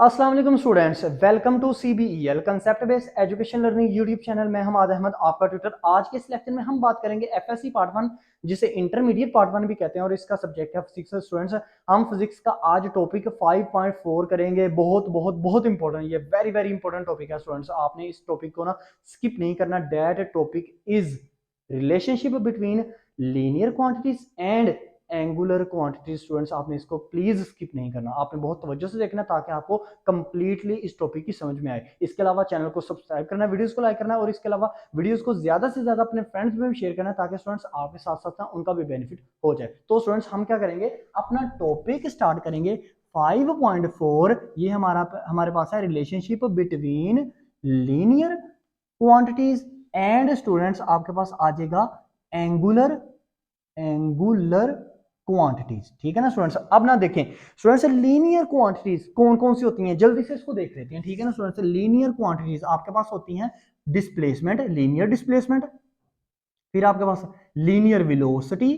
अस्सलाम वालेकुम students, welcome to CBEL concept based education learning YouTube channel में। हमाद अहमद आपका ट्यूटर। आज के इस लेक्चर में हम बात करेंगे FSC पार्ट 1, जिसे इंटरमीडिएट पार्ट 1 भी कहते हैं, और इसका सब्जेक्ट है फिजिक्स। स्टूडेंट्स, हम फिजिक्स का आज टॉपिक 5.4 करेंगे। बहुत बहुत बहुत इंपॉर्टेंट, ये वेरी वेरी इंपॉर्टेंट टॉपिक है स्टूडेंट्स। आपने इस टॉपिक को ना स्किप नहीं करना। That topic is relationship between linear quantities and angular quantity. Students, आपने इसको प्लीज स्किप नहीं करना, आपने बहुत तवज्जो से देखना ताकि आपको कंप्लीटली इस टॉपिक की समझ में आए। इसके अलावा चैनल को सब्सक्राइब करना, वीडियोस को लाइक करना, और इसके अलावा वीडियोस को ज्यादा से ज्यादा अपने फ्रेंड्स में भी शेयर करना ताकि स्टूडेंट्स आपके साथ साथ ना उनका भी बेनिफिट हो जाए। तो स्टूडेंट्स, हम क्या करेंगे, अपना टॉपिक स्टार्ट करेंगे 5.4। ये हमारे पास है relationship between linear quantities and students आपके पास आ जाएगा एंगुलर एंगुलर क्वांटिटीज। ठीक है ना स्टूडेंट्स। अब ना देखें स्टूडेंट्स, लीनियर क्वांटिटीज कौन कौन सी होती हैं, जल्दी से इसको देख लेते हैं। ठीक है ना स्टूडेंट्स, लीनियर क्वांटिटीज आपके पास होती हैं डिस्प्लेसमेंट, लीनियर डिस्प्लेसमेंट, फिर आपके पास लीनियर वेलोसिटी,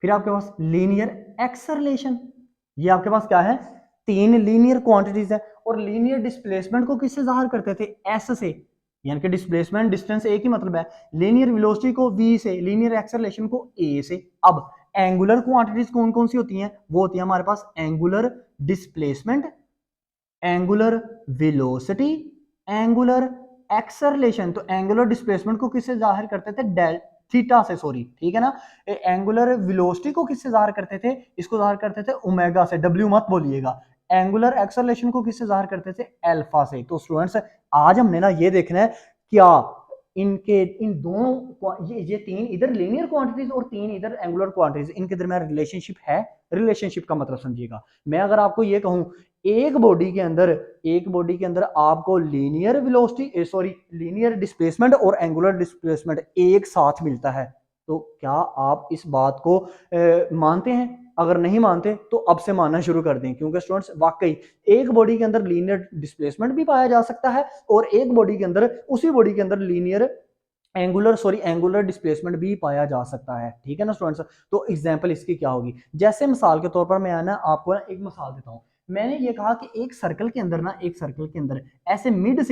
फिर आपके पास लीनियर एक्सेलरेशन। ये आपके पास क्या है, तीन लीनियर क्वांटिटीज है। और लीनियर डिस्प्लेसमेंट को किससे जाहिर करते थे, एस से, यानी कि डिस्प्लेसमेंट डिस्टेंस एक ही मतलब है। लीनियर वेलोसिटी को v से, लीनियर एक्सेलरेशन को a से। अब एंगुलर क्वांटिटीज कौन कौन सी होती हैं, वो होती है हमारे पास angular displacement, angular velocity, angular acceleration. तो एंगुलर डिस्प्लेसमेंट को किससे जाहिर करते थे, डेल थीटा से, सॉरी, ठीक है ना। एंगुलर वेलोसिटी को किससे जाहिर करते थे, इसको जाहिर करते थे ओमेगा से, डब्ल्यू मत बोलिएगा। एंगुलर एक्सेलरेशन को किससे जाहिर करते थे, अल्फा से। तो स्टूडेंट्स, आज हमने ना ये देखना है क्या इनके इन दोनों ये तीन इधर लीनियर क्वांटिटीज और तीन इधर एंगुलर क्वांटिटीज, इनके दरमियान रिलेशनशिप है। रिलेशनशिप का मतलब समझिएगा। मैं अगर आपको ये कहूं एक बॉडी के अंदर आपको linear velocity, sorry, linear displacement और एंगुलर डिस्प्लेसमेंट एक साथ मिलता है, तो क्या आप इस बात को मानते हैं? अगर नहीं मानते तो अब से मानना शुरू कर दें, क्योंकि स्टूडेंट्स वाकई एक बॉडी के अंदर लीनियर डिस्प्लेसमेंट भी पाया जा सकता है, और एक बॉडी के अंदर, उसी बॉडी के अंदर लीनियर एंगुलर डिस्प्लेसमेंट भी पाया जा सकता है। ठीक है ना स्टूडेंट्स। तो एग्जांपल इसकी क्या होगी, जैसे मिसाल के तौर पर मैं ना आपको ना एक मिसाल देता हूं। मैंने ये कहा कि एक सर्कल के अंदर ऐसे मिड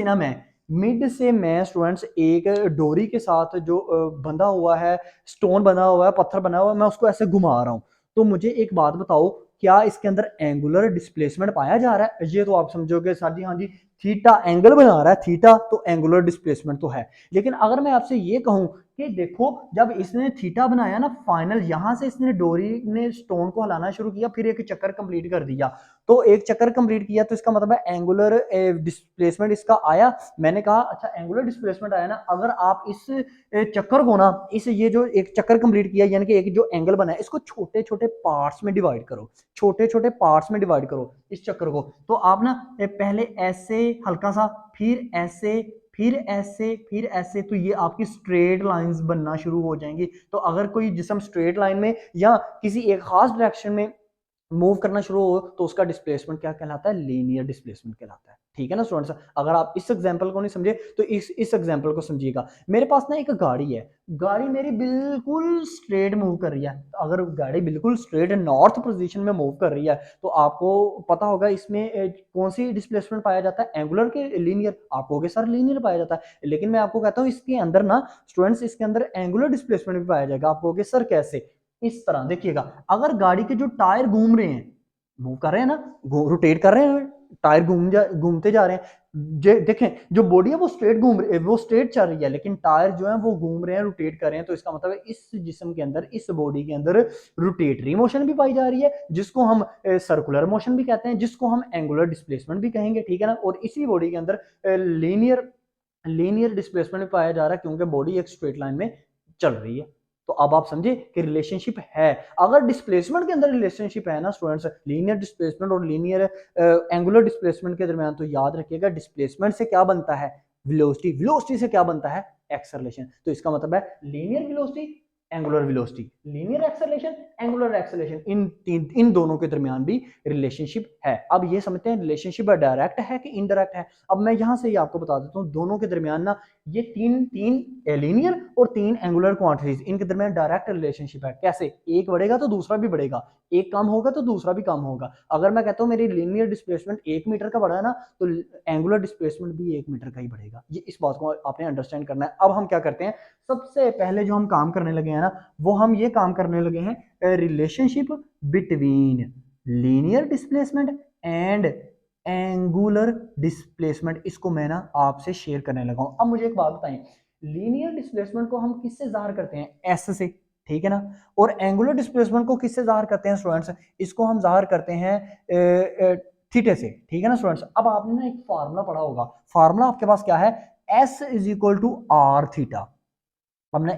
से मैं स्टूडेंट्स एक डोरी के साथ जो बंधा हुआ है, स्टोन बना हुआ है, पत्थर बना हुआ है, मैं उसको ऐसे घुमा रहा हूं। तो मुझे एक बात बताओ, क्या इसके अंदर एंगुलर डिस्प्लेसमेंट पाया जा रहा है? ये तो आप समझोगे सर जी, हाँ जी, थीटा एंगल बना रहा है, थीटा तो एंगुलर डिस्प्लेसमेंट तो है। लेकिन अगर मैं आपसे ये कहूं कि देखो, जब इसने थीटा बनाया ना, फाइनल यहां से इसने डोरी ने स्टोन को हिलाना शुरू किया, फिर एक चक्कर कंप्लीट कर दिया, तो एक चक्कर कंप्लीट किया, तो इसका मतलब है एंगुलर डिस्प्लेसमेंट इसका आया। मैंने कहा अच्छा एंगुलर डिस्प्लेसमेंट आया ना, अगर आप इस चक्कर को ना, इस ये जो एक चक्कर कंप्लीट किया, यानी कि एक जो एंगल बना है, इसको छोटे छोटे पार्ट्स में डिवाइड करो, छोटे छोटे पार्ट्स में डिवाइड करो इस चक्कर को। तो आप ना पहले ऐसे हल्का सा, फिर ऐसे, फिर ऐसे, फिर ऐसे, तो ये आपकी स्ट्रेट लाइंस बनना शुरू हो जाएंगी। तो अगर कोई जिसम स्ट्रेट लाइन में या किसी एक खास डायरेक्शन में मूव करना शुरू हो, तो उसका डिस्प्लेसमेंट क्या कहलाता है, लीनियर डिस्प्लेसमेंट कहलाता है। ठीक है ना स्टूडेंट्स। अगर आप इस एग्जांपल को नहीं समझे तो इस एग्जांपल को समझिएगा। मेरे पास ना एक गाड़ी है, गाड़ी मेरी बिल्कुल स्ट्रेट मूव कर रही है। तो अगर गाड़ी बिल्कुल स्ट्रेट नॉर्थ पोजीशन में मूव कर रही है, तो आपको पता होगा इसमें कौन सी डिस्प्लेसमेंट पाया जाता है, एंगुलर के लीनियर? आप कहोगे सर लीनियर पाया जाता है, लेकिन मैं आपको कहता हूँ इसके अंदर ना स्टूडेंट्स, इसके अंदर एंगुलर डिस्प्लेसमेंट भी पाया जाएगा। आप कहोगे सर कैसे? इस तरह देखिएगा, अगर गाड़ी के जो टायर घूम रहे हैं, मूव कर रहे हैं ना, रोटेट कर रहे हैं, टायर घूमते जा रहे हैं, देखें जो बॉडी है वो वो स्ट्रेट चल रही है, लेकिन टायर जो है वो घूम रहे हैं, रोटेट कर रहे हैं। तो इसका मतलब है इस जिस्म के अंदर, इस बॉडी के अंदर रोटेटरी मोशन भी पाई जा रही है, जिसको हम सर्कुलर मोशन भी कहते हैं, जिसको हम एंगुलर डिस्प्लेसमेंट भी कहेंगे। ठीक है ना। और इसी बॉडी के अंदर लीनियर लीनियर डिस्प्लेसमेंट भी पाया जा रहा है, क्योंकि बॉडी एक स्ट्रेट लाइन में चल रही है। तो अब आप समझे कि रिलेशनशिप है। अगर डिस्प्लेसमेंट के अंदर रिलेशनशिप है ना स्टूडेंट्स, लीनियर डिस्प्लेसमेंट और लीनियर एंगुलर डिस्प्लेसमेंट के दरमियान, तो याद रखिएगा डिस्प्लेसमेंट से क्या बनता है, वेलोसिटी, वेलोसिटी से क्या बनता है, एक्सेलरेशन। तो इसका मतलब है linear velocity, angular velocity, linear acceleration, angular acceleration, इन दोनों के दरमियान भी रिलेशनशिप है। अब ये समझते हैं रिलेशनशिप डायरेक्ट है कि इनडायरेक्ट है। अब मैं यहां से ही आपको बता देता हूं, दोनों के दरमियान ना ये तीन तीन लीनियर और तीन एंगुलर क्वांटिटीज, इनके दरमियान डायरेक्ट रिलेशनशिप है। कैसे? एक बढ़ेगा तो दूसरा भी बढ़ेगा, एक कम होगा तो दूसरा भी कम होगा। अगर मैं कहता हूँ मेरी लीनियर डिस्प्लेसमेंट 1 मीटर का बढ़ा है ना, तो एंगुलर डिस्प्लेसमेंट भी 1 मीटर का ही बढ़ेगा। ये इस बात को आपने अंडरस्टैंड करना है। अब हम क्या करते हैं, सबसे पहले जो हम काम करने लगे हैं ना, वो हम ये काम करने लगे हैं relationship between linear displacement and angular displacement. इसको मैं ना आपसे शेयर करने लगा हूं। अब मुझे एक बात बताएं, लीनियर डिस्प्लेसमेंट को हम किससे जाहिर करते हैं? एस से, ठीक है ना। और एंगुलर डिस्प्लेसमेंट को किससे जाहिर करते हैं स्टूडेंट्स? इसको हम जाहिर करते हैं थीटे से, ठीक है ना स्टूडेंट्स। अब आपने ना एक फार्मूला पढ़ा होगा, फार्मूला आपके पास क्या है? S is equal to R theta. हमने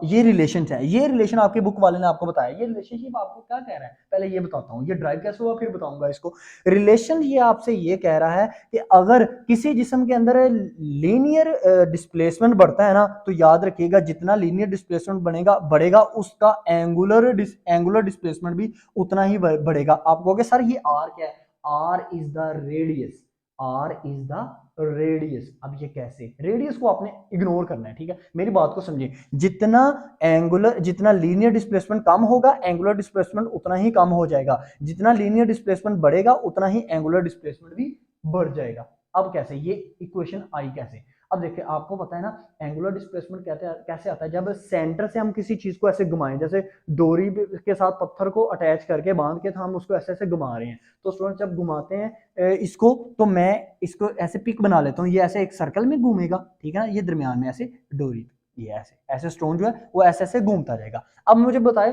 ये रिलेशन है, ये रिलेशन आपके बुक वाले ने आपको बताया। ये रिलेशनशिप आपको क्या कह रहा है, पहले ये बताता हूँ। ये ड्राइव कैसे हुआ फिर बताऊंगा इसको। रिलेशन ये आपसे ये कह रहा है कि अगर किसी जिस्म के अंदर लीनियर डिस्प्लेसमेंट बढ़ता है ना, तो याद रखिएगा जितना लीनियर डिस्प्लेसमेंट बढ़ेगा उसका एंगुलर डिस्प्लेसमेंट भी उतना ही बढ़ेगा। आप कहोगे सर ये आर क्या है? R is the radius, R is the radius. अब ये कैसे? रेडियस को आपने इग्नोर करना है, ठीक है। मेरी बात को समझिए, जितना लीनियर डिस्प्लेसमेंट कम होगा, एंगुलर डिस्प्लेसमेंट उतना ही कम हो जाएगा। जितना लीनियर डिस्प्लेसमेंट बढ़ेगा उतना ही एंगुलर डिस्प्लेसमेंट भी बढ़ जाएगा। अब कैसे? ये इक्वेशन आई कैसे? अब देखिए, आपको पता है ना एंगुलर डिस्प्लेसमेंट कैसे आता है? जब सेंटर से हम किसी चीज को ऐसे घुमाएं, जैसे डोरी के साथ पत्थर को अटैच करके बांध के हम उसको ऐसे ऐसे घुमा रहे हैं। तो स्टूडेंट जब घुमाते हैं इसको, तो मैं इसको ऐसे पिक बना लेता हूँ, ये ऐसे एक सर्कल में घूमेगा, ठीक है ना। ये दरमियान में ऐसे डोरी, ये ऐसे ऐसे स्टोन जो है वो ऐसे ऐसे घूमता रहेगा। अब मुझे बताए,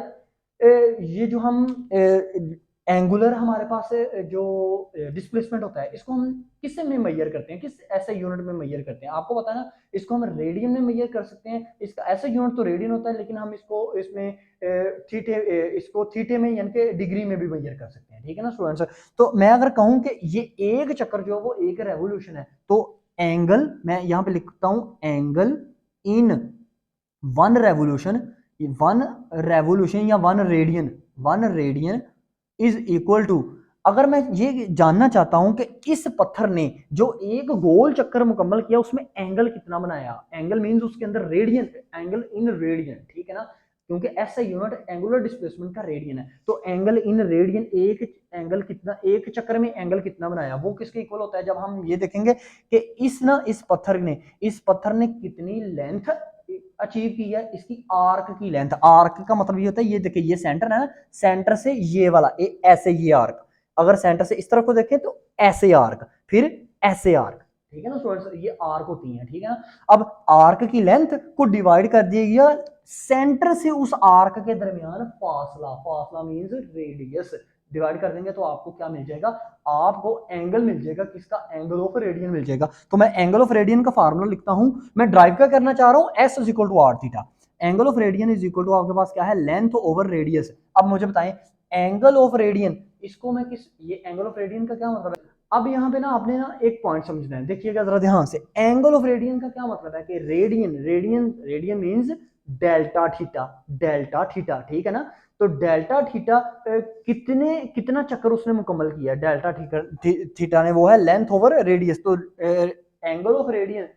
ये जो हम एंगुलर हमारे पास जो डिस्प्लेसमेंट होता है, इसको हम किससे में मेजर करते हैं? किस ऐसे यूनिट में मेजर करते हैं? आपको पता है ना, इसको हम रेडियन में मेजर कर सकते हैं। इसका ऐसा यूनिट तो रेडियन होता है, लेकिन हम इसको इसमें थीटे में यानी कि डिग्री में भी मेजर कर सकते हैं, ठीक है ना स्टूडेंट्स। तो मैं अगर कहूं कि ये एक चक्कर जो है वो एक रेवोल्यूशन है, तो एंगल मैं यहां पे लिखता हूं, एंगल इन वन रेवोल्यूशन या one radian is equal to, अगर मैं ये जानना चाहता हूं कि इस पत्थर ने जो एक गोल चक्कर मुकम्मल किया उसमें एंगल कितना बनाया, एंगल मींस उसके अंदर रेडियन, एंगल इन रेडियन, ठीक है ना, क्योंकि ऐसा यूनिट एंगुलर डिस्प्लेसमेंट का रेडियन है। तो एंगल इन रेडियन, एक एंगल कितना, एक चक्कर में एंगल कितना बनाया, वो किसके इक्वल होता है? जब हम ये देखेंगे कि इस पत्थर ने कितनी लेंथ अचीव की है, इसकी आर्क की लेंथ। आर्क का मतलब ये होता है, ये देखिए ये सेंटर है ना, सेंटर से ये वाला ऐसे ये आर्क, अगर सेंटर से इस तरफ को देखें तो ऐसे आर्क, फिर ऐसे आर्क, ठीक है ना स्टूडेंट्स, ये आर्क होती है, ठीक है ना। अब आर्क की लेंथ को डिवाइड कर दिया गया सेंटर से उस आर्क के दरमियान फासला, फासला मींस रेडियस, डिवाइड कर देंगे तो आपको क्या मिल जाएगा? आपको एंगल मिल जाएगा, किसका? एंगल ऑफ रेडियन मिल जाएगा। तो मैं एंगल ऑफ रेडियन का फार्मूला लिखता हूं, मैं ड्राइव का करना चाह रहा हूं, S is equal to R theta. Angle of radian is equal to आपके पास क्या है? Length over radius. अब मुझे बताएं एंगल ऑफ रेडियन, इसको मैं ये एंगल ऑफ रेडियन का क्या मतलब है? अब यहाँ पे ना आपने ना एक पॉइंट समझना है, देखिएगा जरा ध्यान से। एंगल ऑफ रेडियन का क्या मतलब है कि रेडियन मींस डेल्टा थीटा, ठीक है ना। तो डेल्टा थीटा कितना चक्कर उसने मुकम्मल किया? डेल्टा थीटा ने, वो है लेंथ ओवर रेडियस। तो एंगल ऑफ रेडियन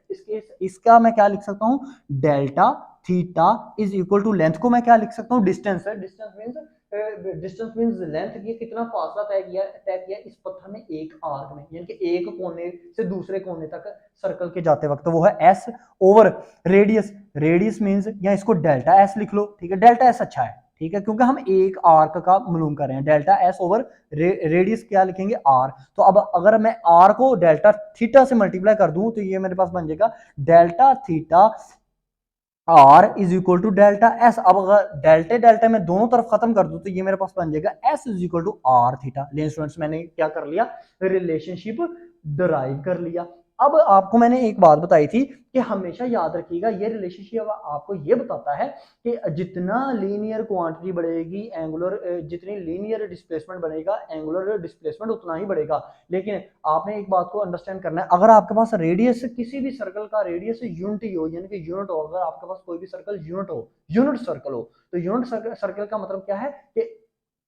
इसका मैं क्या लिख सकता हूं? Delta theta is equal to length को मैं क्या लिख सकता हूं? डिस्टेंस है। डिस्टेंस मींस लेंथ, ये कितना फासला तय किया इस पत्थर ने एक आर्क में, यानी कि एक कोने से दूसरे कोने तक सर्कल के जाते वक्त, वो है एस ओवर रेडियस मींस, या इसको डेल्टा एस लिख लो, ठीक है। डेल्टा एस अच्छा है, ठीक है, क्योंकि हम एक आर्क का मालूम कर रहे हैं। डेल्टा एस ओवर रेडियस क्या लिखेंगे? आर। तो अब अगर मैं आर को डेल्टा थीटा से मल्टीप्लाई कर दूं तो ये मेरे पास बन जाएगा delta theta R is equal to delta S. अब अगर डेल्टा डेल्टा में दोनों तरफ खत्म कर दूं तो ये मेरे पास बन जाएगा S is equal to R theta. लेकिन स्टूडेंट्स मैंने क्या कर लिया? रिलेशनशिप डराइव कर लिया। अब आपको मैंने एक बात बताई थी कि हमेशा याद रखिएगा, ये रिलेशनशिप आपको ये बताता है कि जितना लीनियर क्वांटिटी बढ़ेगी जितनी लीनियर डिस्प्लेसमेंट बनेगा, एंगुलर डिस्प्लेसमेंट उतना ही बढ़ेगा। लेकिन आपने एक बात को अंडरस्टैंड करना है, अगर आपके पास रेडियस, किसी भी सर्कल का रेडियस यूनिट ही हो, यानी कि यूनिट हो, अगर आपके पास कोई भी सर्कल यूनिट सर्कल हो, तो यूनिट सर्कल का मतलब क्या है कि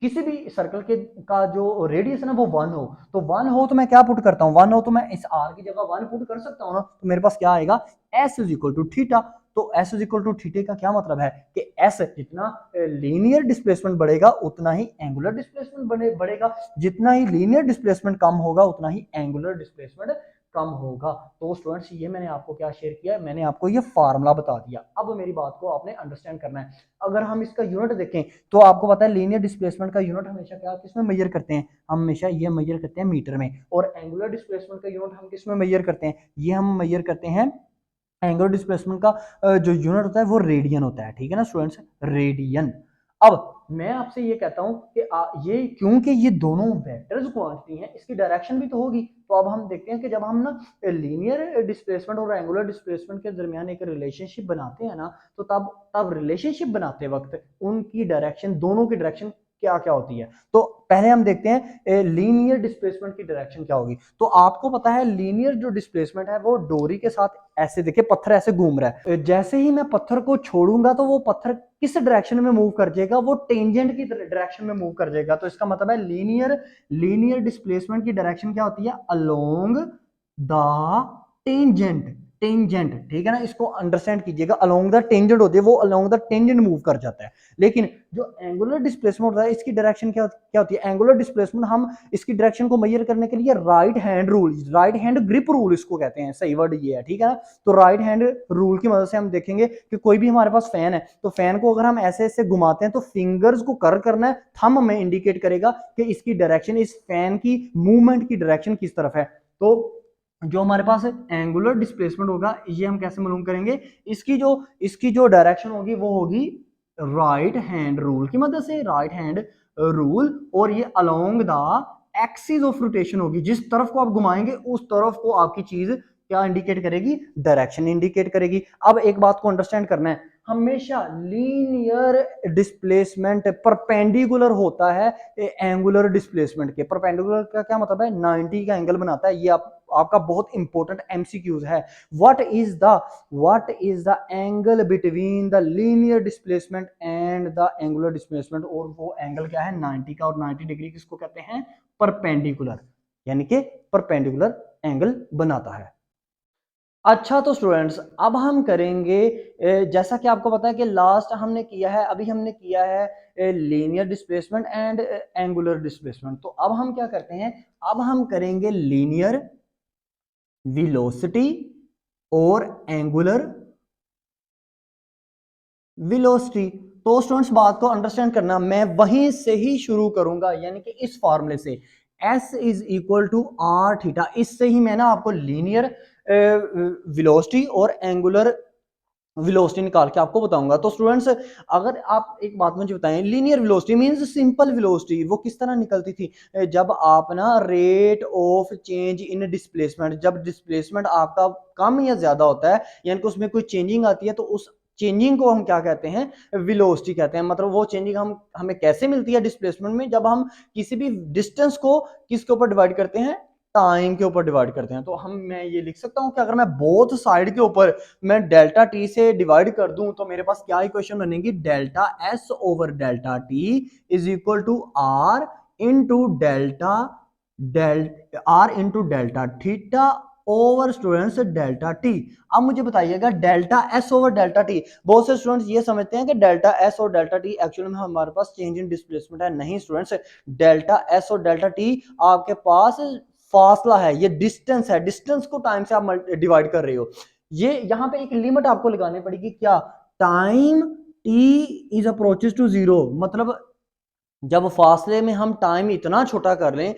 किसी भी सर्कल का जो रेडियस है ना वो 1 हो। तो 1 हो तो मैं क्या पुट करता हूँ? 1 हो तो मैं इस आर की जगह 1 पुट कर सकता हूँ ना, तो मेरे पास क्या आएगा? S is equal to theta. तो S is equal to theta का क्या मतलब है कि एस जितना लीनियर डिस्प्लेसमेंट बढ़ेगा उतना ही एंगुलर डिस्प्लेसमेंट बढ़ेगा, जितना ही लीनियर डिस्प्लेसमेंट कम होगा उतना ही एंगुलर डिस्प्लेसमेंट कम होगा। तो स्टूडेंट्स ये मैंने आपको क्या शेयर किया, मैंने आपको ये फार्मूला बता दिया। अब मेरी बात को आपने अंडरस्टैंड करना है। अगर हम इसका यूनिट देखें तो आपको पता है लीनियर डिस्प्लेसमेंट का यूनिट हमेशा क्या किसमें मेजर करते हैं, हम हमेशा ये मेजर करते हैं मीटर में। और एंगुलर डिस्प्लेसमेंट का यूनिट हम किसमें मेजर करते हैं, ये हम मेजर करते हैं एंगुलर डिस्प्लेसमेंट का जो यूनिट होता है वो रेडियन होता है, ठीक है ना स्टूडेंट्स, रेडियन। अब मैं आपसे ये कहता हूं कि ये क्योंकि ये दोनों वेक्टर्स क्वांटिटी हैं, इसकी डायरेक्शन भी तो होगी। तो अब हम देखते हैं कि जब हम ना लीनियर डिस्प्लेसमेंट और एंगुलर डिस्प्लेसमेंट के दरमियान एक रिलेशनशिप बनाते हैं ना, तो तब रिलेशनशिप बनाते वक्त उनकी डायरेक्शन, दोनों की डायरेक्शन क्या क्या होती है। तो पहले हम देखते हैं लीनियर डिस्प्लेसमेंट की डायरेक्शन क्या होगी। तो आपको पता है लीनियर जो डिस्प्लेसमेंट है वो डोरी के साथ ऐसे, देखिए पत्थर ऐसे घूम रहा है, जैसे ही मैं पत्थर को छोड़ूंगा तो वो पत्थर किस डायरेक्शन में मूव कर जाएगा, वो टेंजेंट की डायरेक्शन में मूव कर जाएगा। तो इसका मतलब है लीनियर डिस्प्लेसमेंट की डायरेक्शन क्या होती है, अलोंग द टेंजेंट। टेंजेंट, ठीक है ना, इसको अंडरस्टैंड कीजिएगा, अलोंग द टेंजेंट होती है, वो अलोंग द टेंजेंट मूव कर जाता है। लेकिन जो एंगुलर डिस्प्लेसमेंट होता है इसकी डायरेक्शन क्या होती है, एंगुलर डिस्प्लेसमेंट हम इसकी डायरेक्शन को मेजर करने के लिए right hand rule, right hand grip rule इसको कहते हैं, सही वर्ड ये है, ठीक है ना। तो राइट हैंड रूल की मदद से हम देखेंगे कि कोई भी हमारे पास फैन है, तो फैन को अगर हम ऐसे ऐसे घुमाते हैं तो फिंगर्स को कर्व करना है, थंब हमें इंडिकेट करेगा कि इसकी डायरेक्शन, इस फैन की मूवमेंट की डायरेक्शन किस तरफ है। तो जो हमारे पास एंगुलर डिस्प्लेसमेंट होगा ये हम कैसे मालूम करेंगे, इसकी जो डायरेक्शन होगी वो होगी राइट हैंड रूल की मदद से, राइट हैंड रूल। और ये along the axis of rotation होगी, जिस तरफ को आप घुमाएंगे उस तरफ को आपकी चीज क्या इंडिकेट करेगी, डायरेक्शन इंडिकेट करेगी। अब एक बात को अंडरस्टैंड करना है, हमेशा लीनियर डिस्प्लेसमेंट परपेंडिकुलर होता है एंगुलर डिस्प्लेसमेंट के। परपेंडिकुलर का क्या मतलब है, 90 का एंगल बनाता है। ये आपका बहुत इंपॉर्टेंट एमसीक्यूज है। What is the angle between the linear displacement and the angular displacement, और वो एंगल क्या है 90 का, और 90 डिग्री किसको कहते हैं, परपेंडिकुलर, यानी कि परपेंडिकुलर एंगल बनाता है। अच्छा तो स्टूडेंट्स अब हम करेंगे जैसा कि आपको पता है कि लास्ट हमने किया है, अभी हमने किया है linear displacement and angular displacement. तो अब हम क्या करते हैं, अब हम करेंगे लीनियर वेलोसिटी और एंगुलर वेलोसिटी। तो स्टूडेंट्स बात को अंडरस्टैंड करना, मैं वहीं से ही शुरू करूंगा, यानी कि इस फॉर्मूले से S is equal to R theta, इससे ही मैं ना आपको लीनियर वेलोसिटी और एंगुलर वेलोसिटी निकाल के आपको बताऊंगा। तो स्टूडेंट्स अगर आप एक बात मुझे बताएं, linear velocity means simple velocity, वो किस तरह निकलती थी, जब आप ना rate of change in displacement, जब डिस्प्लेसमेंट आपका कम या ज्यादा होता है, यानी कि उसमें कोई चेंजिंग आती है, तो उस चेंजिंग को हम क्या कहते हैं, वेलोसिटी कहते हैं। मतलब वो चेंजिंग हमें कैसे मिलती है डिस्प्लेसमेंट में, जब हम किसी भी डिस्टेंस को किसके ऊपर डिवाइड करते हैं, टाइम के ऊपर डिवाइड करते हैं। तो मैं ये लिख सकता हूं कि अगर मैं बोथ साइड के ऊपर मैं डेल्टा टी से डिवाइड कर दूं तो मेरे पास क्या इक्वेशन बनेगी, delta S over delta T is equal to R into delta theta over students delta T. अब मुझे बताइएगा delta S over delta T, बहुत से स्टूडेंट्स ये समझते हैं कि डेल्टा एस और डेल्टा टी एक्चुअली में हमारे पास चेंज इन डिस्प्लेसमेंट है। नहीं स्टूडेंट्स, डेल्टा एस और डेल्टा टी आपके पास फासला है, ये डिस्टेंस है, डिस्टेंस को टाइम से आप डिवाइड कर रहे हो। ये यहां पे एक लिमिट आपको लगानी पड़ेगी, क्या, time T is approaches to zero, मतलब जब फासले में हम टाइम इतना छोटा कर लें,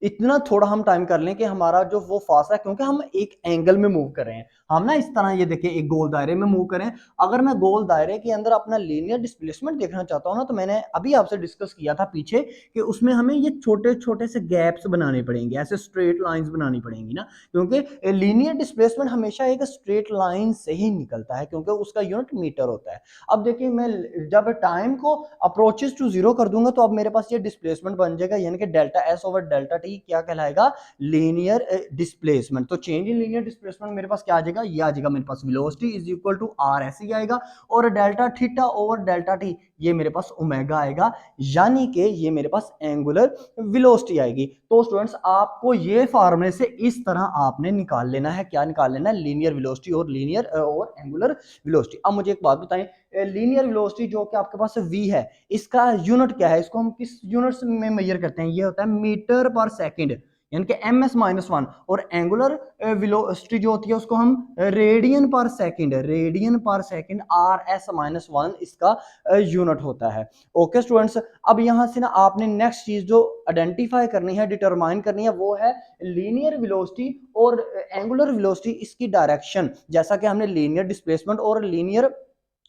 इतना थोड़ा हम टाइम कर लें कि हमारा जो वो फासला, क्योंकि हम एक एंगल में मूव कर रहे हैं, हम ना इस तरह ये देखिए एक गोल दायरे में मूव करें। अगर मैं गोल दायरे के अंदर अपना लीनियर डिस्प्लेसमेंट देखना चाहता हूं ना, तो मैंने अभी आपसे डिस्कस किया था पीछे कि उसमें हमें ये छोटे छोटे से गैप्स बनाने पड़ेंगे, ऐसे स्ट्रेट लाइंस बनानी पड़ेंगी ना, क्योंकि लीनियर डिस्प्लेसमेंट हमेशा एक स्ट्रेट लाइन से ही निकलता है, क्योंकि उसका यूनिट मीटर होता है। अब देखिए मैं जब टाइम को अप्रोचेस टू जीरो कर दूंगा तो अब मेरे पास ये डिस्प्लेसमेंट बन जाएगा, यानी कि delta S over delta T क्या कहलाएगा, लीनियर डिस्प्लेसमेंट। तो चेंज इन लीनियर डिस्प्लेसमेंट मेरे पास क्या आ जाएगा, ये आ जाएगा मेरे पास velocity is equal to R, ऐसे ही आएगा। और delta theta over delta T ये मेरे पास ओमेगा आएगा, यानी कि ये मेरे पास एंगुलर वेलोसिटी आएगी। तो स्टूडेंट्स आपको ये फार्मूले से इस तरह आपने निकाल लेना है, क्या निकाल लेना है, लीनियर वेलोसिटी और लीनियर और एंगुलर वेलोसिटी। अब मुझे एक बात बताएं, लीनियर वेलोसिटी जो कि आपके पास v है, इसका यूनिट क्या है, इसको हम किस यूनिट्स में मेजर करते हैं, ये होता है मीटर पर सेकंड, यानी कि ms-1। और एंगुलर वेलोसिटी जो होती है उसको हम रेडियन पर सेकंड rs-1 इसका यूनिट होता है। ओके स्टूडेंट्स, अब यहां से ना आपने नेक्स्ट चीज जो आइडेंटिफाई करनी है, डिटरमाइन करनी है, वो है लीनियर वेलोसिटी और एंगुलर वेलोसिटी, इसकी डायरेक्शन। जैसा कि हमने लीनियर डिस्प्लेसमेंट और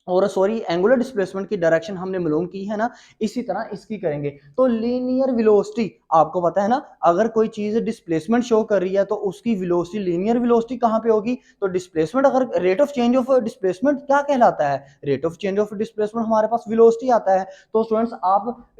एंगुलर डिस्प्लेसमेंट की डायरेक्शन हमने मालूम की है ना, इसी तरह इसकी करेंगे। तो लीनियर वेलोसिटी आपको पता है ना, अगर कोई चीज डिस्प्लेसमेंट शो कर रही है तो उसकी वेलोसिटी, लीनियर वेलोसिटी कहां पे होगी, तो डिस्प्लेसमेंट, अगर rate of change of displacement क्या कहलाता है, rate of change of displacement हमारे पास वेलोसिटी आता है। तो स्टूडेंट्स आप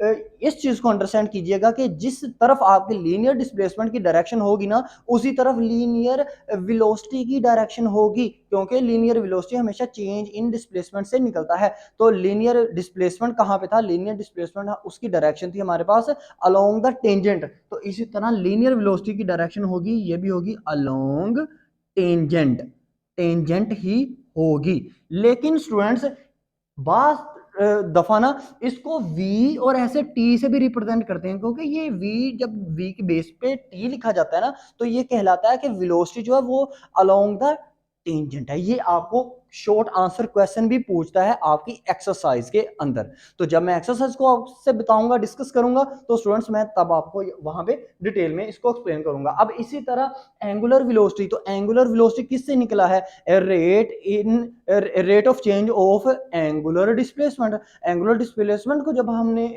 इस चीज को अंडरस्टैंड कीजिएगा कि जिस तरफ आपकी लीनियर डिस्प्लेसमेंट की डायरेक्शन होगी ना, उसी तरफ लीनियर वेलोसिटी की डायरेक्शन होगी, क्योंकि लीनियर वेलोसिटी हमेशा चेंज इन डिस्प्लेसमेंट से निकलता है। तो लीनियर डिस्प्लेसमेंट कहां पे था, लीनियर डिस्प्लेसमेंट उसकी डायरेक्शन थी हमारे पास अलोंग द टेंजेंट। तो इसी तरह लीनियर वेलोसिटी की डायरेक्शन होगी, ये भी होगी अलोंग टेंजेंट, टेंजेंट ही होगी। लेकिन स्टूडेंट्स बात दफा ना इसको v और ऐसे t से भी रिप्रेजेंट करते हैं, क्योंकि ये v जब v के बेस पे t लिखा जाता है ना, तो ये कहलाता है कि वेलोसिटी जो है वो अलोंग द टेंजेंट है। ये आपको शॉर्ट आंसर क्वेश्चन भी पूछता है आपकी एक्सरसाइज के अंदर। तो जब मैं एक्सरसाइज को आपसे बताऊंगा, डिस्कस करूंगा, तो स्टूडेंट्स मैं तब आपको वहां पे डिटेल में इसको एक्सप्लेन करूंगा। अब इसी तरह एंगुलर वेलोसिटी, तो एंगुलर वेलोसिटी किससे निकला है, rate of change of angular displacement. Angular displacement को जब हमने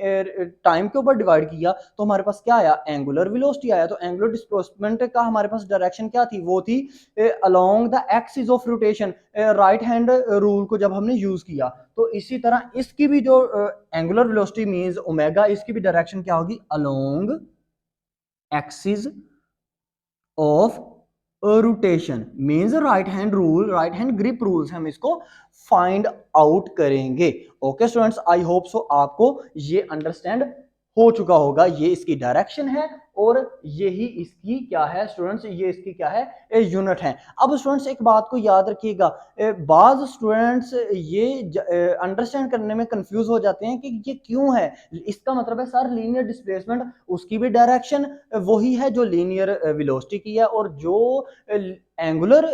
टाइम के ऊपर डिवाइड किया तो हमारे पास क्या आया, एंगुलर वेलोसिटी आया। तो एंगुलर डिस्प्लेसमेंट का हमारे पास डायरेक्शन क्या थी, वो थी along the axis of rotation, right hand rule को जब हमने यूज किया। तो इसी तरह इसकी भी जो एंगुलर वेलोसिटी मींस ओमेगा, इसकी भी डायरेक्शन क्या होगी, along axis of rotation means right hand rule, right hand grip rules हम इसको फाइंड आउट करेंगे। Okay students, I hope so आपको ये अंडरस्टैंड हो चुका होगा। ये इसकी डायरेक्शन है और यही इसकी क्या है स्टूडेंट्स, ये इसकी क्या है, यूनिट है। अब स्टूडेंट्स एक बात को याद रखिएगा, बाज स्टूडेंट्स ये अंडरस्टैंड करने में कंफ्यूज हो जाते हैं कि ये क्यों है। इसका मतलब है सर लीनियर डिस्प्लेसमेंट उसकी भी डायरेक्शन वही है जो लीनियर वेलोसिटी की है, और जो एंगुलर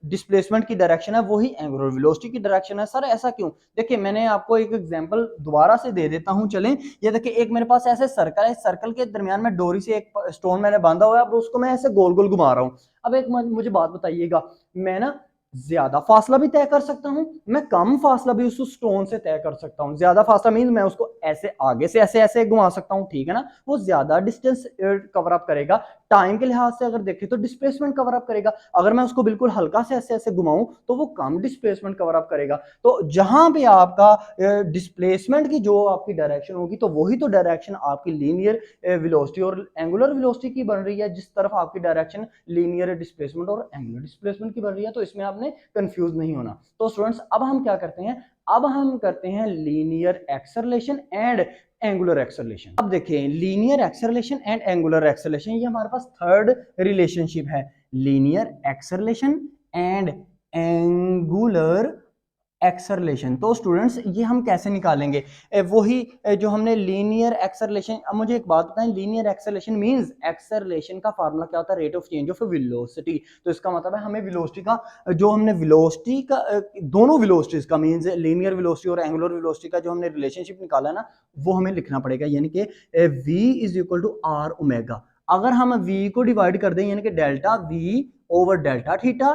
डिस्प्लेसमेंट की डायरेक्शन है वही एंगुलर वेलोसिटी की डायरेक्शन है। सर ऐसा क्यों, देखिए मैंने आपको एक एग्जांपल दोबारा से दे देता हूं। चलें, ये देखिए एक मेरे पास ऐसे सर्कल है, सर्कल के दरमियान में डोरी से एक स्टोन मैंने बांधा हुआ है, अब उसको मैं ऐसे गोल गोल घुमा रहा हूं। अब एक मुझे बात बताइएगा, मैं ना ज्यादा फासला भी तय कर सकता हूं, मैं कम फासला भी उस स्टोन से तय कर सकता हूं। ज्यादा फासला मींस मैं उसको ऐसे आगे से ऐसे ऐसे घुमा सकता हूं, ठीक है ना, वो ज्यादा डिस्टेंस कवर अप करेगा। टाइम के लिहाज से अगर देखें तो डिस्प्लेसमेंट कवर अप करेगा। अगर मैं उसको बिल्कुल हल्का से ऐसे ऐसे घुमाऊं तो वो कम डिस्प्लेसमेंट कवर अप करेगा। तो जहां पे आपका डिस्प्लेसमेंट की जो आपकी डायरेक्शन होगी, तो वही तो डायरेक्शन आपकी लीनियर वेलोसिटी और एंगुलर वेलोसिटी की बन रही है। जिस तरफ आपकी डायरेक्शन लीनियर डिस्प्लेसमेंट और एंगुलर डिस्प्लेसमेंट की बन रही है, तो इसमें आपने कंफ्यूज नहीं होना। तो स्टूडेंट्स अब हम क्या करते हैं, अब हम करते हैं linear acceleration and angular acceleration. अब देखें linear acceleration and angular acceleration, ये हमारे पास थर्ड रिलेशनशिप है, linear acceleration and angular acceleration. तो स्टूडेंट्स ये हम कैसे निकालेंगे, वही जो हमने लीनियर एक्सेलरेशन। अब मुझे एक बात बताएं, लीनियर एक्सेलरेशन मींस एक्सेलरेशन का फार्मूला क्या होता है, rate of change of velocity. तो इसका मतलब है हमें वेलोसिटी का जो हमने वेलोसिटी का दोनों वेलोसिटीज का मींस लीनियर वेलोसिटी और एंगुलर वेलोसिटी का जो हमने रिलेशनशिप निकाला ना, वो हमें लिखना पड़ेगा, यानी कि v is equal to R omega. अगर हम v को डिवाइड कर दें, यानी कि delta v over delta theta,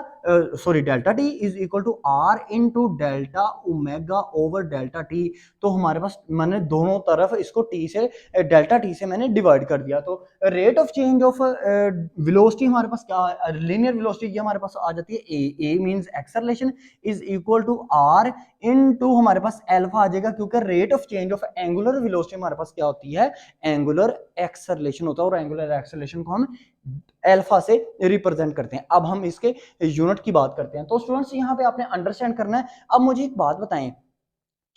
delta T is equal to R into delta omega over delta T. तो हमारे पास मैंने दोनों तरफ इसको टी से डेल्टा टी से मैंने डिवाइड कर दिया। तो rate of change of velocity हमारे पास क्या है, लीनियर वेलोसिटी, ये हमारे पास आ जाती है A means acceleration is equal to R into हमारे पास अल्फा आ जाएगा, क्योंकि rate of change of angular velocity हमारे पास क्या होती है, एंगुलर एक्सेलरेशन होता है, और एंगुलर एक्सेलरेशन को हम अल्फा से रिप्रेजेंट करते हैं। अब हम इसके यूनिट की बात करते हैं। तो स्टूडेंट्स यहाँ पे आपने अंडरस्टैंड करना है। अब मुझे एक बात बताएं,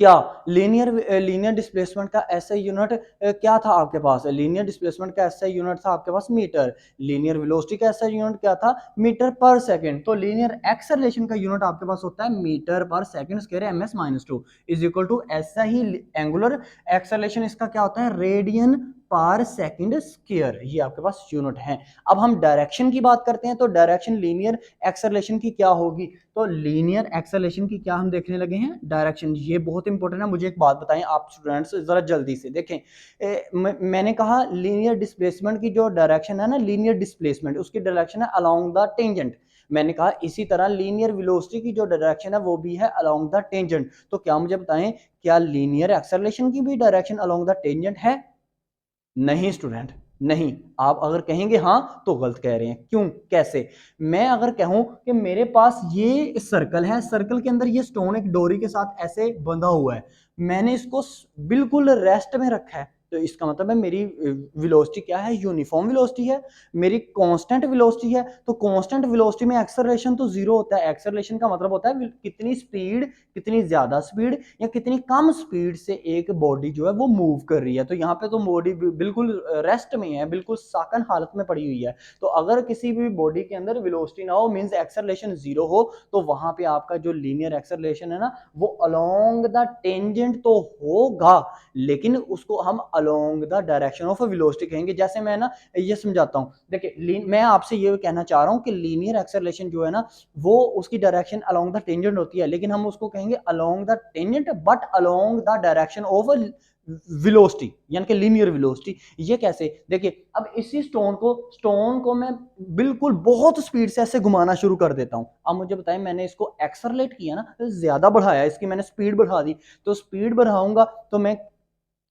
क्या लीनियर लीनियर डिस्प्लेसमेंट का ऐसा यूनिट क्या था आपके पास? लीनियर डिस्प्लेसमेंट का ऐसा यूनिट था आपके पास मीटर। लीनियर वेलोसिटी का ऐसा यूनिट क्या था? मीटर पर सेकंड। तो लीनियर एक्सेलरेशन का यूनिट आपके पास होता है मीटर पर second square ms minus 2 is equal to, ऐसा ही एंगुलर एक्सेलरेशन इसका क्या होता है? रेडियन पर सेकंड स्क्वायर। ये आपके पास यूनिट है। अब हम डायरेक्शन की बात करते हैं, तो डायरेक्शन लीनियर एक्सेलरेशन की क्या होगी? तो लीनियर एक्सेलरेशन की क्या हम देखने लगे हैं? डायरेक्शन। ये बहुत इंपॉर्टेंट है। मुझे एक बात बताएं आप स्टूडेंट्स जरा जल्दी से देखें। मैंने कहा लीनियर डिस्प्लेसमेंट की जो डायरेक्शन है ना, लीनियर डिस्प्लेसमेंट उसकी डायरेक्शन है अलोंग द टेंजेंट। मैंने कहा इसी तरह लीनियर वेलोसिटी की जो डायरेक्शन है वो भी है अलोंग द टेंजेंट। तो क्या मुझे बताएं, क्या लीनियर एक्सेलरेशन की भी डायरेक्शन अलोंग द टेंजेंट है? नहीं स्टूडेंट, नहीं। आप अगर कहेंगे हाँ तो गलत कह रहे हैं। क्यों, कैसे? मैं अगर कहूं कि मेरे पास ये सर्कल है, सर्कल के अंदर ये स्टोन एक डोरी के साथ ऐसे बंधा हुआ है, मैंने इसको बिल्कुल रेस्ट में रखा है, तो इसका मतलब है मेरी वेलोसिटी क्या है? यूनिफॉर्म वेलोसिटी है, मेरी कांस्टेंट वेलोसिटी है। तो कांस्टेंट वेलोसिटी में एक्सेलरेशन तो जीरो होता है। एक्सेलरेशन का मतलब होता है कितनी स्पीड, कितनी ज्यादा स्पीड या कितनी कम स्पीड से एक बॉडी जो है वो मूव कर रही है। तो यहाँ पे तो बॉडी बिल्कुल रेस्ट में है, बिल्कुल साकन हालत में पड़ी हुई है। तो अगर किसी भी बॉडी के अंदर वेलोसिटी ना हो, मींस एक्सेलरेशन जीरो हो, तो वहां पे आपका जो लीनियर एक्सेलरेशन है ना वो अलोंग द टेंजेंट तो होगा, लेकिन उसको हम along the direction of velocity कहेंगे। जैसे मैं ना ये समझाता हूँ, देखिए मैं आपसे ये कहना चाह रहा हूँ कि लीनियर एक्सेलरेशन जो है ना वो उसकी डायरेक्शन अलोंग द टेंजेंट होती है, लेकिन हम उसको कहेंगे along the tangent but along the direction of velocity, यानी कि लीनियर वेलोसिटी। ये कैसे? देखिए अब इसी स्टोन को मैं बिल्कुल बहुत स्पीड से ऐसे घुमाना शुरू कर देता हूं। अब मुझे बताएं, मैंने इसको एक्सरलेट किया ना, तो ज्यादा बढ़ाया, इसकी मैंने स्पीड बढ़ा दी। तो स्पीड बढ़ाऊंगा तो मैं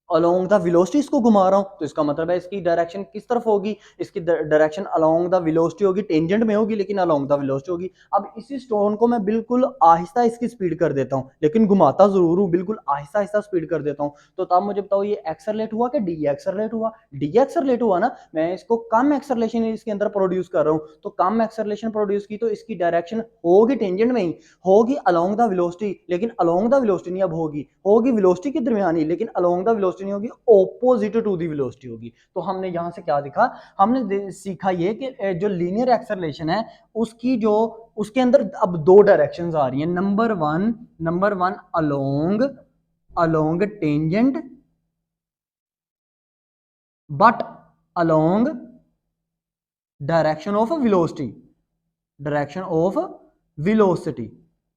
अलोंग द वेलोसिटी इसको घुमा रहा हूं, तो इसका मतलब है इसकी डायरेक्शन किस तरफ होगी? इसकी डायरेक्शन अलोंग द वेलोसिटी होगी, टेंजेंट में होगी लेकिन अलोंग द वेलोसिटी होगी। अब इसी स्टोन को मैं बिल्कुल आहिस्ता इसकी स्पीड कर देता हूं, लेकिन घुमाता जरूर हूं, बिल्कुल आहिस्ता आहिस्ता स्पीड कर देता हूं। तो तब मुझे बताओ ये एक्सरलेट हुआ कि डी एक्सरलेट हुआ? डी एक्सरलेट हुआ ना। मैं इसको कम एक्सरलेशन इसके अंदर प्रोड्यूस कर रहा हूं, तो कम एक्सरलेशन प्रोड्यूस की तो इसकी डायरेक्शन होगी टेंजेंट में ही, होगी अलोंग द वेलोसिटी, लेकिन अलोंग द वेलोसिटी नहीं अब होगी वेलोसिटी के दरमियान ही, लेकिन अलोंग द वेलोसिटी नहीं होगी, ऑपोजिट टू द वेलोसिटी होगी। तो हमने यहां से क्या देखा? हमने सीखा ये कि जो लीनियर एक्सेलरेशन है उसकी जो उसके अंदर अब दो डायरेक्शंस आ रही हैं। Number one along along tangent but along direction of velocity, direction of velocity.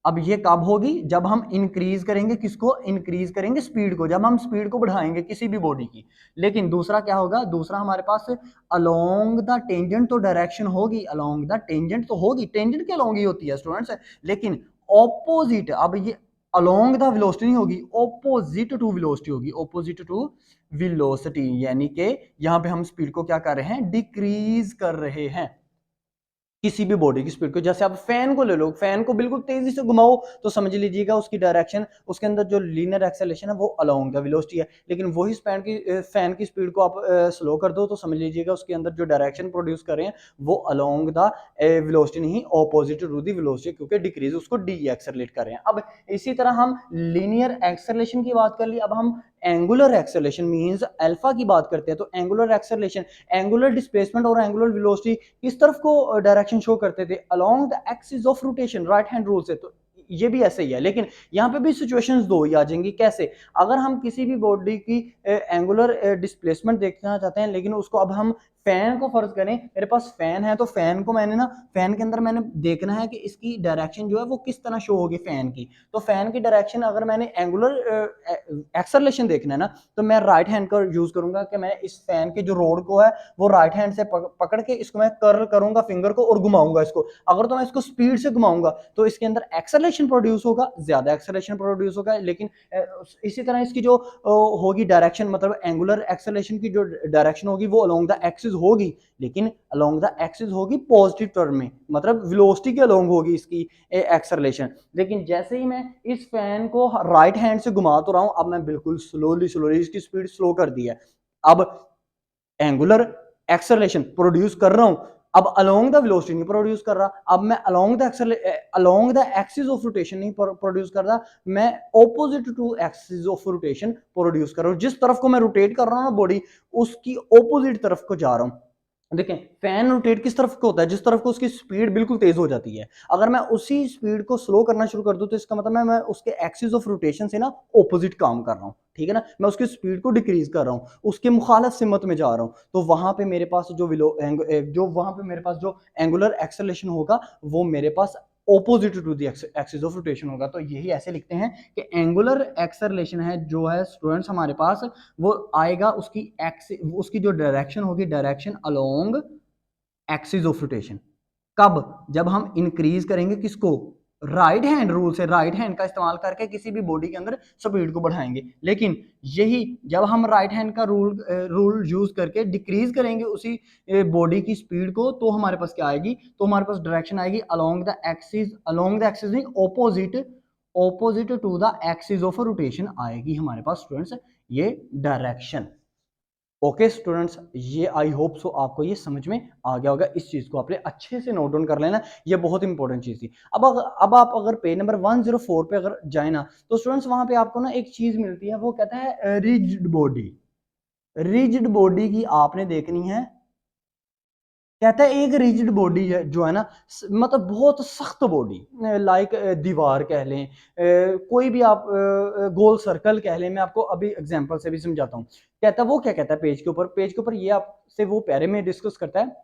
अब ये कब होगी? जब हम इंक्रीज करेंगे, किसको इंक्रीज करेंगे? स्पीड को। जब हम स्पीड को बढ़ाएंगे किसी भी बॉडी की। लेकिन दूसरा क्या होगा? दूसरा हमारे पास अलोंग द टेंजेंट तो डायरेक्शन होगी, अलोंग द टेंजेंट तो होगी, टेंजेंट के अलोंग ही होती है स्टूडेंट्स, लेकिन ऑपोजिट, अब ये अलोंग द वेलोसिटी नहीं होगी, ऑपोजिट टू वेलोसिटी होगी, ऑपोजिट टू वेलोसिटी। यानी कि यहां पे हम स्पीड को क्या कर रहे हैं? डिक्रीज कर रहे हैं किसी भी बॉडी की स्पीड को। जैसे आप फैन को ले लो, फैन को बिल्कुल तेजी से घुमाओ तो समझ लीजिएगा उसकी डायरेक्शन, उसके अंदर जो लीनियर एक्सेलरेशन है वो अलोंग द वेलोसिटी है। लेकिन वही फैन की स्पीड को आप स्लो कर दो तो समझ लीजिएगा उसके अंदर जो डायरेक्शन प्रोड्यूस कर रहे हैं वो अलोंग द वेलोसिटी नहीं, ऑपोजिट टू द वेलोसिटी, क्योंकि डिक्रीज उसको डी एक्सेलरेट कर रहे हैं। अब इसी तरह हम लीनियर एक्सेलरेशन की बात कर ली, अब हम एंगुलर एक्सेलरेशन मींस अल्फा की बात करते हैं। तो एंगुलर एक्सेलरेशन, एंगुलर डिस्प्लेसमेंट और एंगुलर वेलोसिटी किस तरफ को डायरेक्शन शो करते थे? Along the axis of rotation, right hand rule से। तो ये भी ऐसे ही है, लेकिन यहाँ पे भी सिचुएशंस दो ही आ जाएंगी। कैसे? अगर हम किसी भी बॉडी की एंगुलर डिस्प्लेसमेंट देखना चाहते हैं, लेकिन उसको अब हम फैन को फर्ज करें, मेरे पास फैन है तो फैन को मैंने ना, फैन के अंदर मैंने देखना है कि इसकी डायरेक्शन जो है वो किस तरह शो होगी फैन की। तो फैन की डायरेक्शन अगर मैंने एंगुलर एक्सेलरेशन देखना है ना, तो मैं राइट हैंड का यूज करूंगा कि मैं इस फैन के जो रोड को है वो राइट हैंड से पकड़ के इसको मैं कर्ल करूंगा फिंगर को और घुमाऊंगा इसको। अगर तो मैं इसको स्पीड से घुमाऊंगा तो इसके अंदर एक्सेलरेशन प्रोड्यूस होगा, ज्यादा एक्सेलरेशन प्रोड्यूस होगा। लेकिन इसी तरह इसकी जो होगी डायरेक्शन, मतलब एंगुलर एक्सेलरेशन की जो डायरेक्शन होगी वो अलोंग द एक्सिस होगी, लेकिन अलोंग द एक्सिस होगी पॉजिटिव टर्म में, मतलब वेलोसिटी के अलोंग होगी इसकी एक्सेलरेशन। लेकिन जैसे ही मैं इस फैन को राइट हैंड से घुमा तो रहा हूं, अब मैं बिल्कुल स्लोली स्लोली इसकी स्पीड स्लो कर दी है। अब एंगुलर एक्सेलरेशन प्रोड्यूस कर रहा हूं, अब अलोंग द वेलोसिटी नहीं प्रोड्यूस कर रहा, अब मैं along the axis of rotation नहीं प्रोड्यूस कर रहा, मैं opposite to axis of rotation produce कर रहा हूं। जिस तरफ को मैं रोटेट कर रहा हूं ना बॉडी, उसकी ऑपोजिट तरफ को जा रहा हूं। देखें फैन रोटेट किस तरफ को होता है, जिस तरफ को उसकी स्पीड बिल्कुल तेज हो जाती है। अगर मैं उसी स्पीड को स्लो करना शुरू कर दूं तो इसका मतलब मैं उसके एक्सिस ऑफ रोटेशन से ना ऑपोजिट काम कर रहा हूं, ठीक है ना, मैं उसकी स्पीड को डिक्रीज कर रहा हूं, उसके मुखालिफ सिमत में जा रहा हूं। तो वहां पे मेरे पास जो एंगुलर एक्सेलरेशन होगा वो मेरे पास opposite to the axis of rotation होगा। तो यही ऐसे लिखते हैं कि एंगुलर एक्सेलरेशन है जो है स्टूडेंट्स हमारे पास, वो आएगा उसकी जो डायरेक्शन होगी, direction along axis of rotation. कब? जब हम इंक्रीज करेंगे किसको? राइट हैंड रूल से, राइट हैंड का इस्तेमाल करके किसी भी बॉडी के अंदर स्पीड को बढ़ाएंगे। लेकिन यही जब हम राइट हैंड का रूल यूज करके डिक्रीज करेंगे उसी बॉडी की स्पीड को, तो हमारे पास क्या आएगी? तो हमारे पास डायरेक्शन आएगी अलोंग द एक्सिस नहीं, opposite to the axis of rotation आएगी हमारे पास स्टूडेंट्स ये डायरेक्शन। ओके स्टूडेंट्स, ये आई होप सो आपको ये समझ में आ गया होगा। इस चीज को आपने अच्छे से नोट डाउन कर लेना, ये बहुत इंपॉर्टेंट चीज थी। अब आप अगर पेज नंबर 104 पे अगर जाए ना, तो स्टूडेंट्स वहां पे आपको ना एक चीज मिलती है, वो कहता है रिजिड बॉडी। रिजिड बॉडी की आपने देखनी है। कहता है एक रिजिड बॉडी है जो है ना, मतलब बहुत सख्त बॉडी, लाइक दीवार कह लें, कोई भी आप गोल सर्कल कह लें। मैं आपको अभी एग्जांपल से भी समझाता हूँ। कहता है वो क्या कहता है, पेज के ऊपर ये आपसे वो प्यारे में डिस्कस करता है।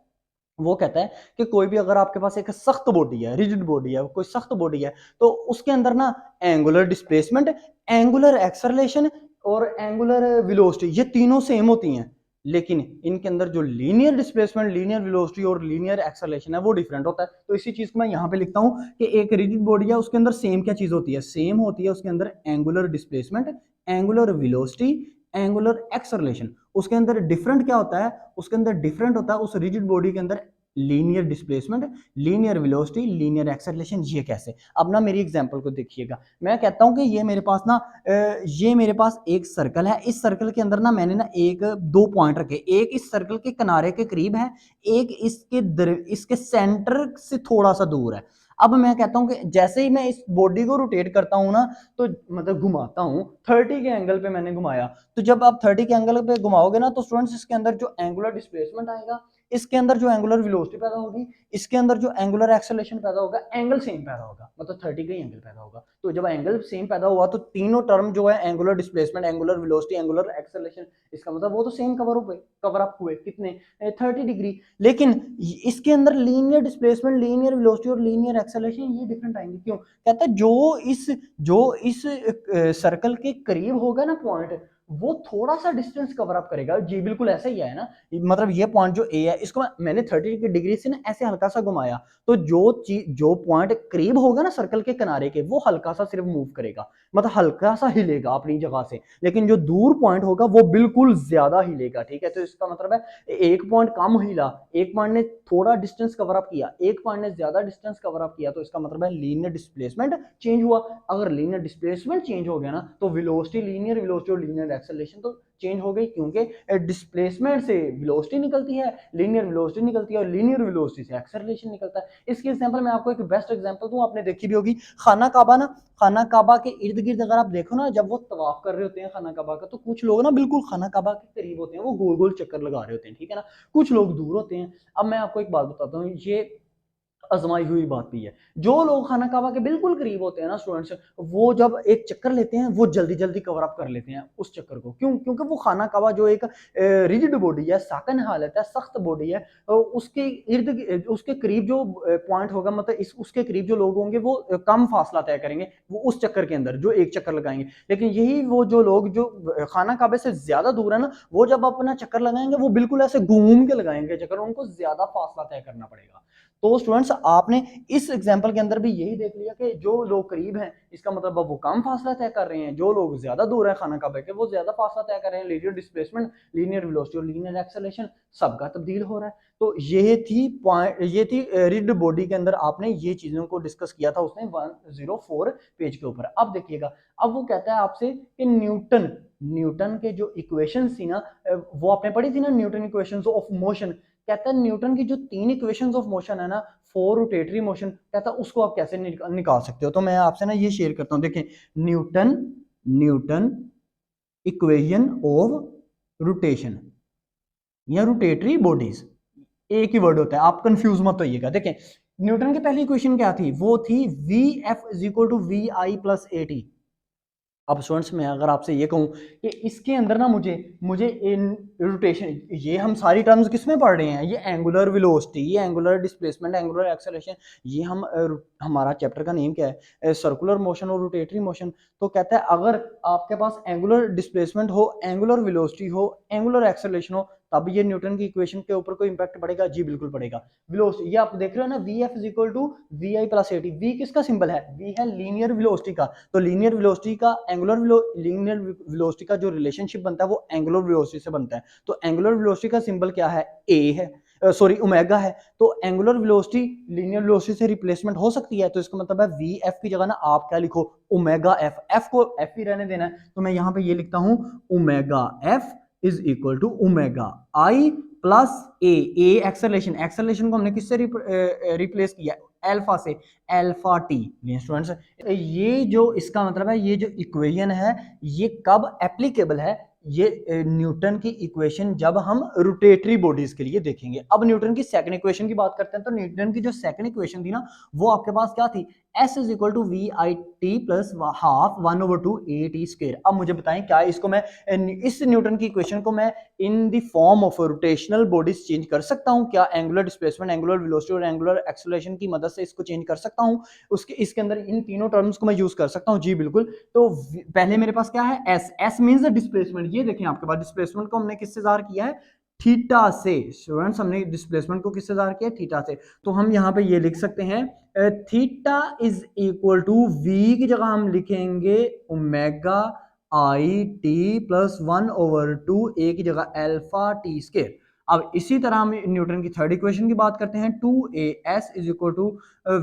वो कहता है कि कोई भी अगर आपके पास एक सख्त बॉडी है, रिजिड बॉडी है, कोई सख्त बॉडी है, तो उसके अंदर ना एंगुलर डिस्प्लेसमेंट, एंगुलर एक्सेलरेशन और एंगुलर वेलोसिटी ये तीनों सेम होती हैं। लेकिन इनके अंदर जो लीनियर डिस्प्लेसमेंट, लीनियर वेलोसिटी और लीनियर एक्सेलरेशन है वो डिफरेंट होता है। तो इसी चीज को मैं यहाँ पे लिखता हूँ कि एक रिजिड बॉडी है, उसके अंदर सेम क्या चीज होती है? सेम होती है उसके अंदर angular displacement, angular velocity, angular acceleration. उसके अंदर डिफरेंट क्या होता है? उसके अंदर डिफरेंट होता है उस रिजिड बॉडी के अंदर linear displacement, linear velocity, linear acceleration. ये कैसे? अब ना मेरी एग्जांपल को देखिएगा। मैं कहता हूं कि ये मेरे पास ना ये मेरे पास एक सर्कल है। इस सर्कल के अंदर ना मैंने ना एक दो पॉइंट रखे, एक इस सर्कल के किनारे के करीब है, एक इसके सेंटर से थोड़ा सा दूर है। अब मैं कहता हूं कि जैसे ही मैं इस बॉडी को रोटेट करता हूं ना, तो मतलब घुमाता हूं 30 के एंगल पे मैंने घुमाया, तो जब आप 30 के एंगल पे घुमाओगे ना, तो स्टूडेंट्स इसके अंदर जो एंगुलर डिस्प्लेसमेंट आएगा, इसके अंदर जो एंगुलर वेलोसिटी पैदा होगी, इसके अंदर जो एंगुलर एक्सेलरेशन पैदा होगा, एंगल सेम पैदा होगा, मतलब 30 का एंगल पैदा होगा। तो जब एंगल सेम पैदा हुआ तो तीनों टर्म जो है, angular displacement, angular velocity, angular acceleration, इसका मतलब वो तो सेम कवर अप हुए कितने? 30 डिग्री। लेकिन इसके अंदर लीनियर डिस्प्लेसमेंट, लीनियर वेलोसिटी और लीनियर एक्सेलरेशन ये डिफरेंट आएंगे। क्यों? कहता है जो इस सर्कल के करीब होगा ना पॉइंट, वो थोड़ा सा डिस्टेंस कवर अप करेगा। जी बिल्कुल ऐसा ही है ना, मतलब ये पॉइंट जो ए है, इसको मैंने 30 डिग्री से ना ऐसे हल्का सा घुमाया, तो जो पॉइंट करीब होगा ना सर्कल के किनारे के, वो हल्का सा सिर्फ मूव करेगा, मतलब हल्का सा हिलेगा अपनी जगह से। लेकिन जो दूर पॉइंट होगा वो बिल्कुल ज्यादा हिलेगा, ठीक है। तो इसका मतलब है एक पॉइंट कम हिला, एक पॉइंट ने थोड़ा डिस्टेंस कवर अप किया, एक पॉइंट ने ज्यादा डिस्टेंस कवर अप किया, तो इसका मतलब है लीनियर डिस्प्लेसमेंट चेंज हुआ। अगर लीनियर डिस्प्लेसमेंट चेंज हो गया ना, तो वेलोसिटी, लीनियर वेलोसिटी और लीनियर एक्सेलरेशन तो चेंज हो गई, क्योंकि डिस्प्लेसमेंट से वेलोसिटी निकलती है, लीनियर वेलोसिटी निकलती है, और लीनियर वेलोसिटी से एक्सेलरेशन निकलता है। इसकी एग्जांपल मैं आपको एक बेस्ट एग्जांपल दूं, आपने देखी भी होगी, खाना काबा ना, खाना काबा के इर्द गिर्द अगर आप देखो ना, जब वो तवाफ कर रहे होते हैं खाना काबा का, तो कुछ लोग ना बिल्कुल खाना काबा के करीब होते हैं, वो गोल गोल चक्कर लगा रहे होते हैं, ठीक है ना, कुछ लोग दूर होते हैं। अब मैं आपको एक बात बताता हूँ, ये आजमाई हुई बात भी है। जो लोग खाना काबा के बिल्कुल करीब होते हैं ना स्टूडेंट्स, वो जब एक चक्कर लेते हैं, वो जल्दी जल्दी कवर अप कर लेते हैं उस चक्कर को। क्यों? क्योंकि वो खाना काबा जो एक रिजिड बॉडी है, साकन हालत है, सख्त बॉडी है, उसके इर्द उसके करीब जो पॉइंट होगा, मतलब उसके करीब जो लोग होंगे वो कम फासला तय करेंगे वो उस चक्कर के अंदर, जो एक चक्कर लगाएंगे। लेकिन यही वो जो लोग जो खाना काबे से ज्यादा दूर है ना, वो जब अपना चक्कर लगाएंगे, वो बिल्कुल ऐसे घूम के लगाएंगे चक्कर, उनको ज्यादा फासला तय करना पड़ेगा। तो स्टूडेंट्स आपने इस एग्जांपल के अंदर भी यही देख लिया कि जो लोग करीब हैं, इसका मतलब वो कम फासला तय कर रहे हैं, जो लोग ज्यादा दूर है खाना काबा के, वो ज्यादा फासला तय कर रहे हैं। लीनियर डिस्प्लेसमेंट, लीनियर वेलोसिटी और लीनियर एक्सेलरेशन सबका तब्दील हो रहा है। तो ये थी रिड बॉडी के अंदर आपने ये चीजों को डिस्कस किया था उसने 104 पेज के ऊपर। अब देखिएगा, अब वो कहता है आपसे कि न्यूटन के जो इक्वेशन थी ना, वो आपने पढ़ी थी ना, न्यूटन इक्वेशंस ऑफ मोशन। कहता है न्यूटन की जो 3 इक्वेशंस ऑफ मोशन है ना, फॉर रोटेटरी मोशन, कहता है उसको आप कैसे निकाल सकते हो। तो मैं आपसे ना ये शेयर करता हूँ, देखें Newton Newton equation of rotation या रोटेटरी बॉडीज, एक ही वर्ड होता है, आप कंफ्यूज मत होइएगा। देखें न्यूटन की पहली इक्वेशन क्या थी, वो थी V F is equal to V I plus A T. अब स्टूडेंट्स मैं अगर आपसे ये कहूं कि इसके अंदर ना मुझे मुझे इन रोटेशन, ये हम सारी टर्म्स किसमें पढ़ रहे हैं, ये एंगुलर वेलोसिटी, ये एंगुलर डिस्प्लेसमेंट, एंगुलर एक्सेलरेशन, ये हम हमारा चैप्टर का नेम क्या है, सर्कुलर मोशन और रोटेटरी मोशन। तो कहता है अगर आपके पास एंगुलर डिस्प्लेसमेंट हो, एंगुलर वेलोसिटी हो, एंगुलर एक्सेलरेशन हो, तब ये न्यूटन की इक्वेशन के ऊपर कोई इंपैक्ट पड़ेगा? जी बिल्कुल पड़ेगा। वेलोसिटी ये आप देख रहे हो ना, V F is equal to V I plus A T. V किसका सिंबल है, वी है लीनियर वेलोसिटी का। तो लीनियर वेलोसिटी का लीनियर वेलोसिटी का जो रिलेशनशिप बनता है वो एंगुलर वेलोसिटी से बनता है। तो एंगुलर वेलोसिटी का सिंबल क्या है, ए है, सॉरी ओमेगा है। तो एंगुलर वेलोसिटी लीनियर वेलोसिटी से रिप्लेसमेंट हो सकती है, तो इसका मतलब है वी एफ की जगह ना आप क्या लिखो, ओमेगा एफ। एफ को एफ ही रहने देना है, तो मैं यहां पे ये लिखता हूं omega F is equal to omega I plus A. A acceleration, acceleration को हमने किससे रिप्लेस किया, अल्फा से, अल्फा टी। स्टूडेंट्स ये जो इसका मतलब है, ये जो इक्वेशन है ये कब एप्लीकेबल है, ये न्यूटन की इक्वेशन जब हम रोटेटरी बॉडीज के लिए देखेंगे। अब न्यूटन की सेकंड इक्वेशन की बात करते हैं, तो न्यूटन की जो सेकंड इक्वेशन थी ना, वो आपके पास क्या थी, S is equal to V I T plus half 1/2 A T square. अब मुझे बताएं क्या इसको मैं, इस न्यूटन की इक्वेशन को मैं in the form of rotational bodies change कर सकता हूं क्या, एंगुलर डिस्प्लेसमेंट, एंगुलर वेलोसिटी और एंगुलर एक्सेलरेशन की मदद से इसको चेंज कर सकता हूं, उसके इसके अंदर इन तीनों टर्म्स को मैं यूज कर सकता हूं? जी बिल्कुल। तो पहले मेरे पास क्या है, एस, एस मींस डिस्प्लेसमेंट। ये देखें आपके पास डिस्प्लेसमेंट को हमने किससे जार किया है, थीटा से। स्टूडेंट्स हमने डिस्प्लेसमेंट को किससे जार किया, थीटा से। तो हम यहाँ पे ये लिख सकते हैं theta is equal to V की जगह हम लिखेंगे omega I T plus 1/2 A की जगह अल्फा टी स्क्वायर। अब इसी तरह हम न्यूटन की थर्ड इक्वेशन की बात करते हैं, 2as is equal to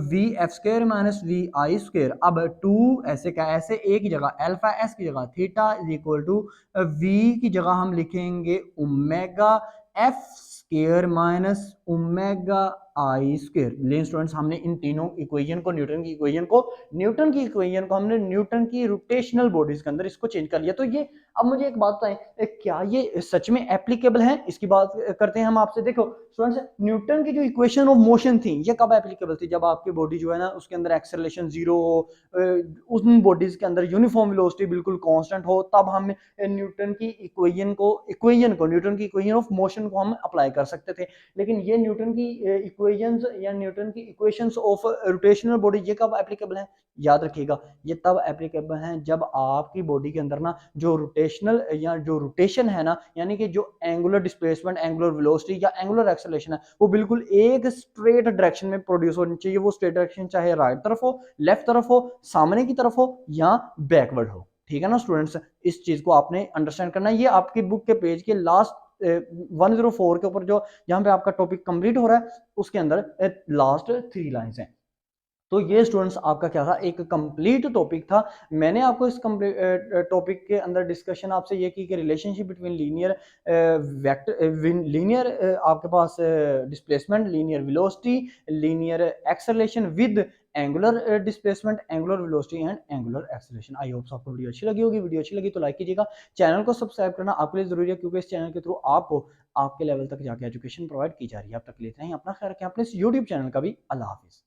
V F square minus V I square. अब 2 ऐसे क्या, ऐसे ए की जगह अल्फा, एस की जगह theta is equal to V की जगह हम लिखेंगे omega F square minus omega I square. लेकिन स्टूडेंट्स हमने इन तीनों इक्वेशन को, न्यूटन की इक्वेशन को हमने न्यूटन की रोटेशनल बॉडीज के अंदर इसको चेंज कर लिया। तो ये, अब मुझे एक बात बताएं, क्या ये सच में एप्लीकेबल है, इसकी बात करते हैं हम आपसे। देखो स्टूडेंट्स न्यूटन की जो इक्वेशन ऑफ मोशन थी ये कब एप्लीकेबल थी, जब आपकी बॉडी जो है ना उसके अंदर एक्सेलरेशन जीरो हो, उन बॉडीज के अंदर यूनिफॉर्म वेलोसिटी बिल्कुल कांस्टेंट हो, तब हम न्यूटन की न्यूटन की इक्वेशन ऑफ मोशन को हम अप्लाई कर सकते थे। लेकिन ये न्यूटन की इक्वेशंस या न्यूटन की इक्वेशंस ऑफ रोटेशनल बॉडी ये कब एप्लीकेबल है, याद रखिएगा ये तब एप्लीकेबल है जब आपकी बॉडी के अंदर ना जो रोटेशनल या जो रोटेशन है ना, यानी कि जो एंगुलर डिस्प्लेसमेंट, एंगुलर वेलोसिटी या एंगुलर एक्सेलरेशन है, वो बिल्कुल एक स्ट्रेट डायरेक्शन में प्रोड्यूस होनी चाहिए। वो स्ट्रेट डायरेक्शन चाहे राइट तरफ हो, लेफ्ट तरफ हो, सामने की तरफ हो या बैकवर्ड हो। ठीक है ना स्टूडेंट्स, इस चीज को आपने अंडरस्टैंड करना है। ये आपकी बुक के पेज के लास्ट 104 के ऊपर जो जहां पे आपका टॉपिक कंप्लीट हो रहा है उसके अंदर लास्ट 3 लाइंस हैं। तो ये स्टूडेंट्स आपका क्या था, एक कंप्लीट टॉपिक था। मैंने आपको इस टॉपिक के अंदर डिस्कशन आपसे ये की कि relationship between linear vector, linear आपके पास displacement, linear velocity, linear acceleration with angular displacement, angular velocity and angular acceleration. I hope आपको वीडियो अच्छी लगी होगी। वीडियो अच्छी लगी तो लाइक कीजिएगा, चैनल को सब्सक्राइब करना आपके लिए जरूरी है, क्योंकि इस चैनल के थ्रू आपको आपके लेवल तक जाके एजुकेशन प्रोवाइड की जा रही है। अब तक लेते हैं, अपना ख्याल रखें, अपने इस यूट्यूब चैनल का भी। अल्लाह हाफिज।